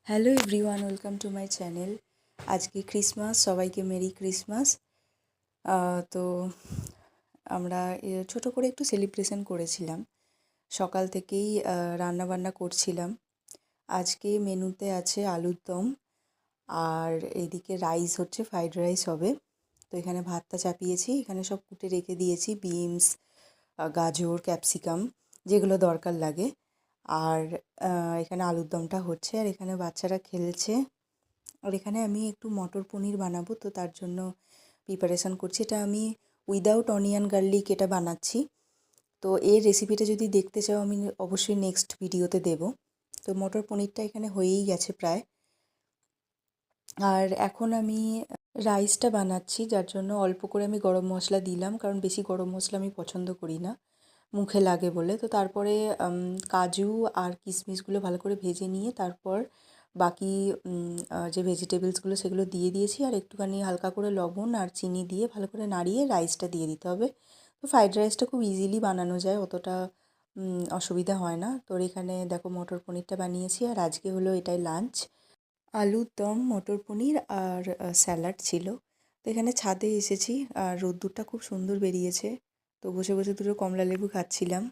Hello everyone, welcome to my channel. আজকে Christmas, সবাইকে merry Christmas. তো আমরা ছোট করে একটু সেলিব্রেশন করেছিলাম। সকাল থেকেই রান্নাবান্না করছিলাম। আজকে মেনুতে আছে আলুর দম, আর এইদিকে রাইস হচ্ছে, ফ্রাইড রাইস হবে। তো এখানে ভাতটা চাপিয়েছি, এখানে সব কুটে রেখে দিয়েছি, বিনস, গাজর, ক্যাপসিকাম, যেগুলো দরকার লাগে। আর এখানে আলুর দমটা হচ্ছে, আর এখানে বাচ্চারা খেলছে। আর এখানে আমি একটু মটর পনির বানাবো, তো তার জন্য প্রিপারেশান করছি। এটা আমি উইদাউট অনিয়ন গার্লিক এটা বানাচ্ছি। তো এর রেসিপিটা যদি দেখতে চাও, আমি অবশ্যই নেক্সট ভিডিওতে দেব। তো মটর পনিরটা এখানে হয়েই গেছে প্রায়। আর এখন আমি রাইসটা বানাচ্ছি, যার জন্য অল্প করে আমি গরম মশলা দিলাম, কারণ বেশি গরম মশলা আমি পছন্দ করি না, মুখে লাগে বলে। তো তারপরে কাজু আর কিশমিশগুলো ভালো করে ভেজে নিয়ে তারপর বাকি যে ভেজিটেবলসগুলো সেগুলো দিয়ে দিয়েছি, আর একটুখানি হালকা করে লবণ আর চিনি দিয়ে ভালো করে নাড়িয়ে রাইসটা দিয়ে দিতে হবে। তো ফ্রাইড রাইসটা খুব ইজিলি বানানো যায়, অতটা অসুবিধা হয় না। তোর এখানে দেখো মটর পনিরটা বানিয়েছি, আর আজকে হলো এটাই লাঞ্চ। আলুর দম, মটর পনির আর স্যালাড ছিল। তো এখানে ছাদে এসেছি, আর রোদ্দুরটা খুব সুন্দর বেরিয়েছে, তো বসে বসে দুটো কমলা লেবু খাচ্ছিলাম।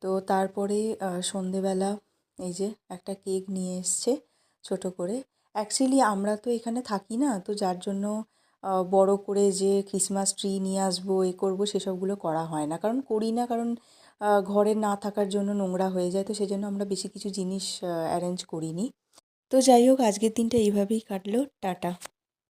তো তারপরে সন্ধেবেলা এই যে একটা কেক নিয়ে এসছে ছোট করে। অ্যাকচুয়ালি আমরা তো এখানে থাকি না, তো যার জন্য বড় করে যে ক্রিসমাস ট্রি নিয়ে আসবো, এ করবো, সেসবগুলো করা হয় না। কারণ করি না, কারণ ঘরে না থাকার জন্য নোংরা হয়ে যায়, তো সেজন্য আমরা বেশি কিছু জিনিস অ্যারেঞ্জ করিনি। তো যাই হোক, আজকের দিনটা এইভাবেই কাটলো। টাটা।